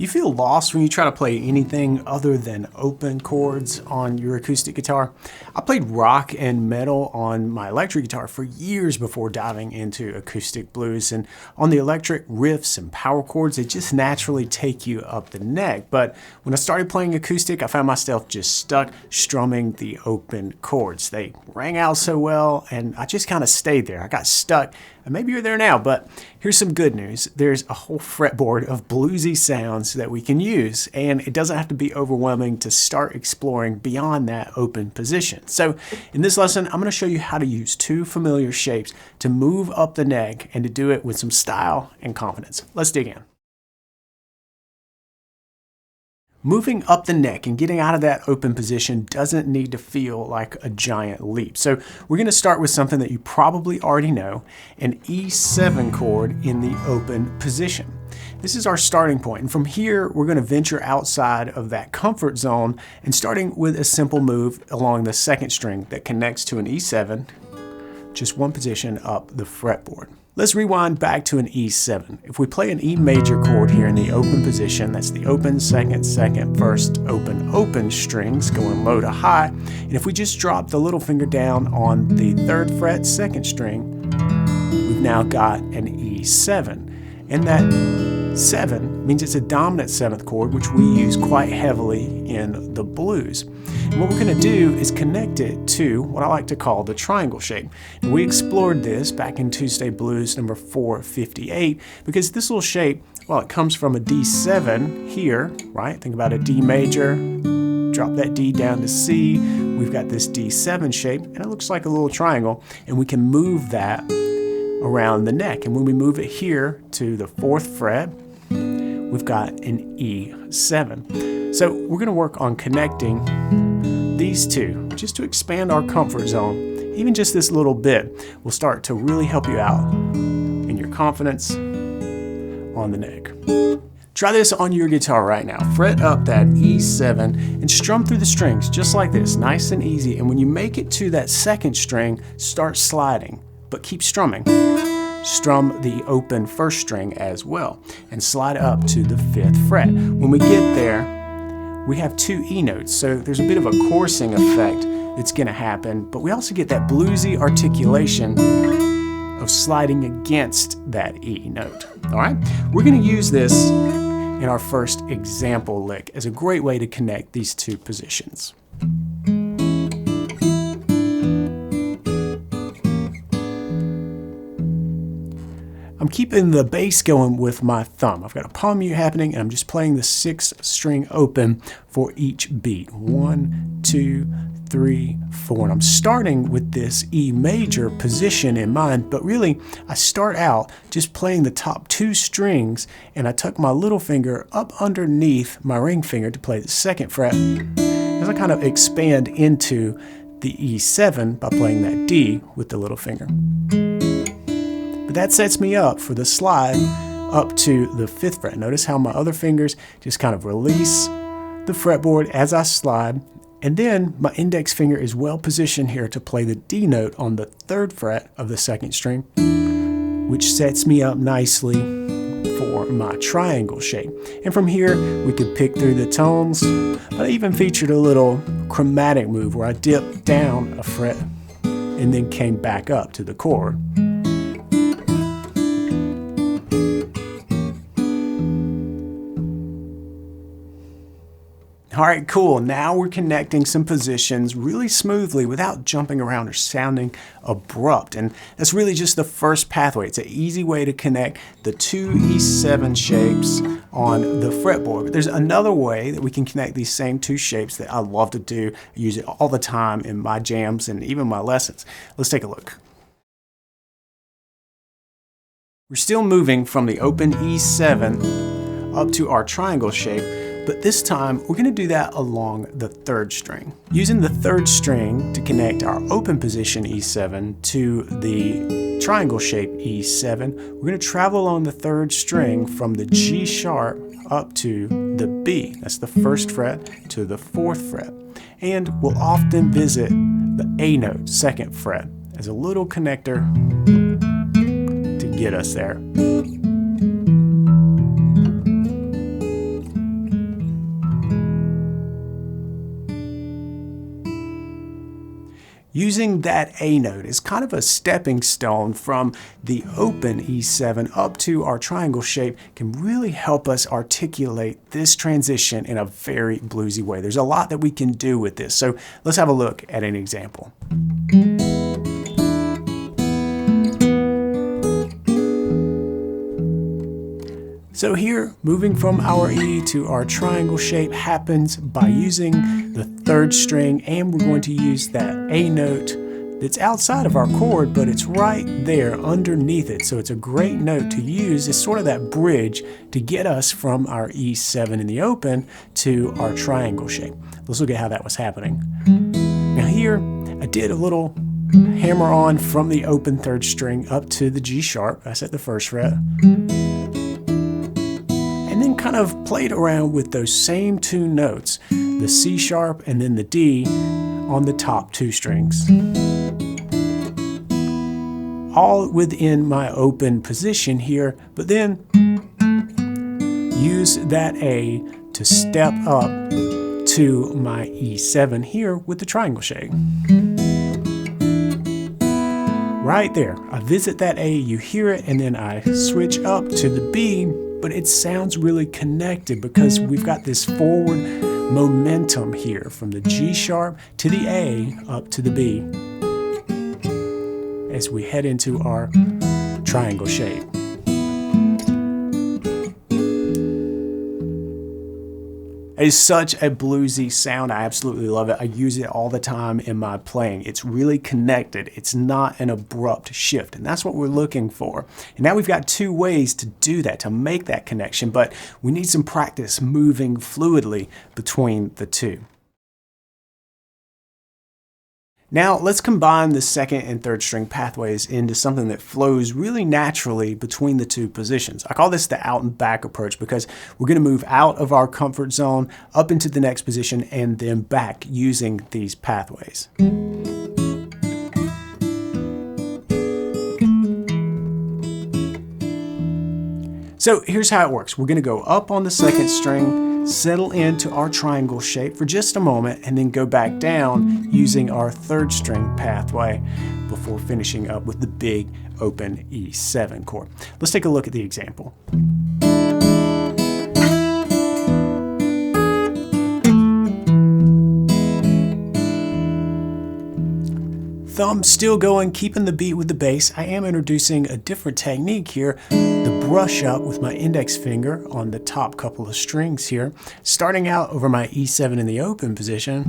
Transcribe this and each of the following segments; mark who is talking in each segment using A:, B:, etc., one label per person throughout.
A: Do you feel lost when you try to play anything other than open chords on your acoustic guitar? I played rock and metal on my electric guitar for years before diving into acoustic blues, and on the electric, riffs and power chords, they just naturally take you up the neck. But when I started playing acoustic, I found myself just stuck strumming the open chords. They rang out so well, and I just kind of stayed there. I got stuck. And maybe you're there now, but here's some good news. There's a whole fretboard of bluesy sounds that we can use, and it doesn't have to be overwhelming to start exploring beyond that open position. So in this lesson, I'm going to show you how to use two familiar shapes to move up the neck and to do it with some style and confidence. Let's dig in. Moving up the neck and getting out of that open position doesn't need to feel like a giant leap. So we're going to start with something that you probably already know, an E7 chord in the open position. This is our starting point, and from here we're going to venture outside of that comfort zone and starting with a simple move along the second string that connects to an E7, just one position up the fretboard. Let's rewind back to an E7. If we play an E major chord here in the open position, that's the open, second, second, first, open strings going low to high. And if we just drop the little finger down on the third fret, second string, we've now got an E7. And that 7 means it's a dominant seventh chord, which we use quite heavily in the blues. And what we're going to do is connect it to what I like to call the triangle shape. And we explored this back in Tuesday Blues number 458 because this little shape, well, it comes from a D7 here, right? Think about a D major, drop that D down to C. We've got this D7 shape, and it looks like a little triangle, and we can move that around the neck. And when we move it here to the 4th fret, we've got an E7. So we're going to work on connecting these two just to expand our comfort zone. Even just this little bit will start to really help you out in your confidence on the neck. Try this on your guitar right now. Fret up that E7 and strum through the strings just like this, nice and easy. And when you make it to that second string, start sliding, but keep strumming. Strum the open first string as well and slide up to the 5th fret. When we get there, we have two E notes, so there's a bit of a coursing effect that's going to happen, but we also get that bluesy articulation of sliding against that E note. All right, we're going to use this in our first example lick as a great way to connect these two positions. I'm keeping the bass going with my thumb. I've got a palm mute happening, and I'm just playing the 6th string open for each beat. 1, 2, 3, 4. And I'm starting with this E major position in mind, but really I start out just playing the top 2 strings, and I tuck my little finger up underneath my ring finger to play the 2nd fret as I kind of expand into the E7 by playing that D with the little finger. But that sets me up for the slide up to the 5th fret. Notice how my other fingers just kind of release the fretboard as I slide, and then my index finger is well positioned here to play the D note on the 3rd fret of the 2nd string, which sets me up nicely for my triangle shape. And from here, we could pick through the tones, but I even featured a little chromatic move where I dipped down a fret and then came back up to the chord. All right, cool. Now we're connecting some positions really smoothly without jumping around or sounding abrupt. And that's really just the first pathway. It's an easy way to connect the two E7 shapes on the fretboard. But there's another way that we can connect these same two shapes that I love to do. I use it all the time in my jams and even my lessons. Let's take a look. We're still moving from the open E7 up to our triangle shape, but this time we're going to do that along the 3rd string. Using the 3rd string to connect our open position E7 to the triangle shape E7, we're going to travel along the 3rd string from the G sharp up to the B. That's the 1st fret to the 4th fret. And we'll often visit the A note, 2nd fret, as a little connector to get us there. Using that A note is kind of a stepping stone from the open E7 up to our triangle shape can really help us articulate this transition in a very bluesy way. There's a lot that we can do with this, so let's have a look at an example. So here, moving from our E to our triangle shape happens by using the third string, and we're going to use that A note that's outside of our chord, but it's right there underneath it. So it's a great note to use as sort of that bridge to get us from our E7 in the open to our triangle shape. Let's look at how that was happening. Now here, I did a little hammer on from the open third string up to the G sharp. That's at the first fret. And then kind of played around with those same two notes, the C sharp and then the D on the top two strings. All within my open position here, but then use that A to step up to my E7 here with the triangle shape. Right there, I visit that A, you hear it, and then I switch up to the B, but it sounds really connected because we've got this forward momentum here from the G sharp to the A up to the B as we head into our triangle shape. It is such a bluesy sound. I absolutely love it. I use it all the time in my playing. It's really connected. It's not an abrupt shift, and that's what we're looking for. And now we've got two ways to do that, to make that connection, but we need some practice moving fluidly between the two. Now let's combine the second and third string pathways into something that flows really naturally between the two positions. I call this the out and back approach because we're going to move out of our comfort zone, up into the next position, and then back using these pathways. So here's how it works. We're going to go up on the second string, settle into our triangle shape for just a moment, and then go back down using our third string pathway before finishing up with the big open E7 chord. Let's take a look at the example. Thumb still going, keeping the beat with the bass. I am introducing a different technique here, the brush up with my index finger on the top couple of strings here, starting out over my E7 in the open position,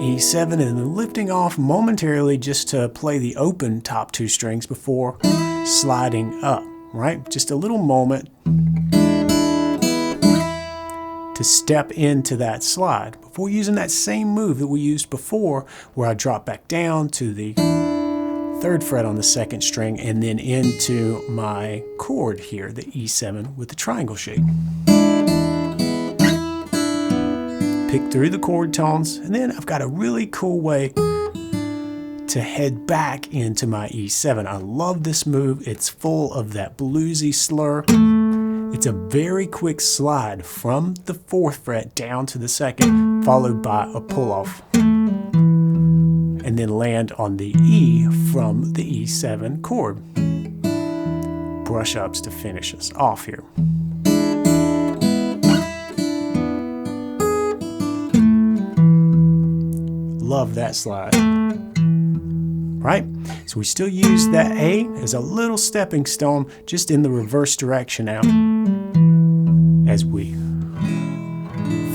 A: E7, and then lifting off momentarily just to play the open top two strings before sliding up, right? Just a little moment to step into that slide before using that same move that we used before where I drop back down to the third fret on the second string and then into my chord here, the E7 with the triangle shape. Pick through the chord tones, and then I've got a really cool way to head back into my E7. I love this move. It's full of that bluesy slur. It's a very quick slide from the fourth fret down to the second, followed by a pull-off, and then land on the E from the E7 chord. Brush ups to finish us off here. Love that slide. Right? So we still use that A as a little stepping stone, just in the reverse direction now, as we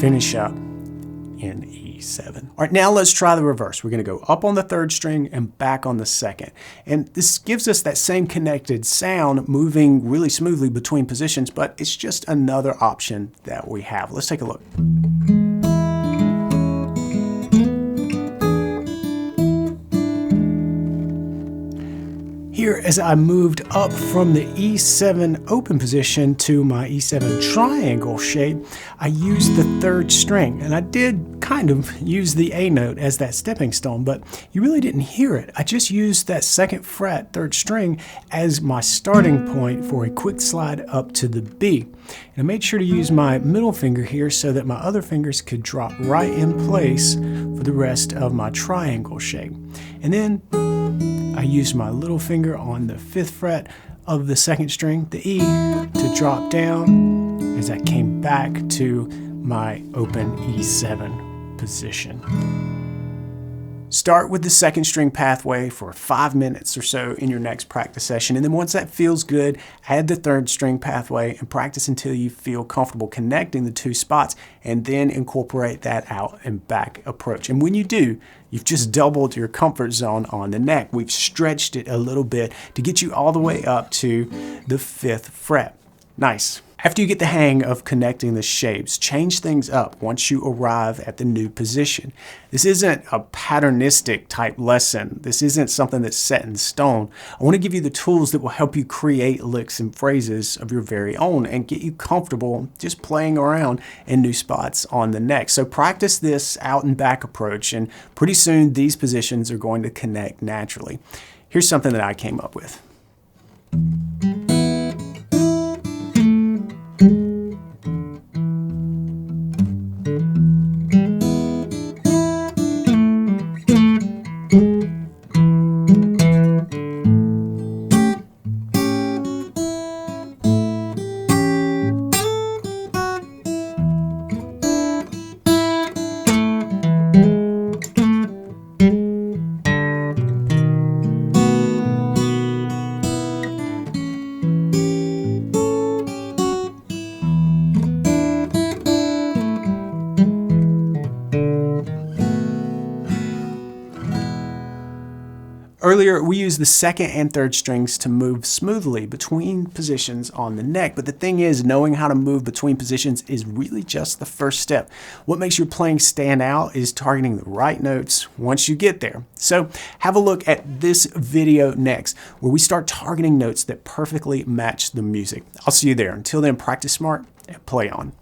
A: finish up in E7. All right, now let's try the reverse. We're going to go up on the third string and back on the second. And this gives us that same connected sound moving really smoothly between positions, but it's just another option that we have. Let's take a look. Here, as I moved up from the E7 open position to my E7 triangle shape, I used the third string, and I did kind of use the A note as that stepping stone, but you really didn't hear it. I just used that second fret, third string, as my starting point for a quick slide up to the B. And I made sure to use my middle finger here so that my other fingers could drop right in place for the rest of my triangle shape. And then I used my little finger on the 5th fret of the 2nd string, the E, to drop down as I came back to my open E7 position. Start with the 2nd string pathway for 5 minutes or so in your next practice session, and then once that feels good, add the 3rd string pathway and practice until you feel comfortable connecting the 2 spots, and then incorporate that out and back approach. And when you do, you've just doubled your comfort zone on the neck. We've stretched it a little bit to get you all the way up to the 5th fret. Nice. After you get the hang of connecting the shapes, change things up once you arrive at the new position. This isn't a patternistic type lesson. This isn't something that's set in stone. I want to give you the tools that will help you create licks and phrases of your very own and get you comfortable just playing around in new spots on the neck. So practice this out and back approach, and pretty soon these positions are going to connect naturally. Here's something that I came up with. Earlier, we used the 2nd and 3rd strings to move smoothly between positions on the neck, but the thing is, knowing how to move between positions is really just the first step. What makes your playing stand out is targeting the right notes once you get there. So have a look at this video next, where we start targeting notes that perfectly match the music. I'll see you there. Until then, practice smart and play on.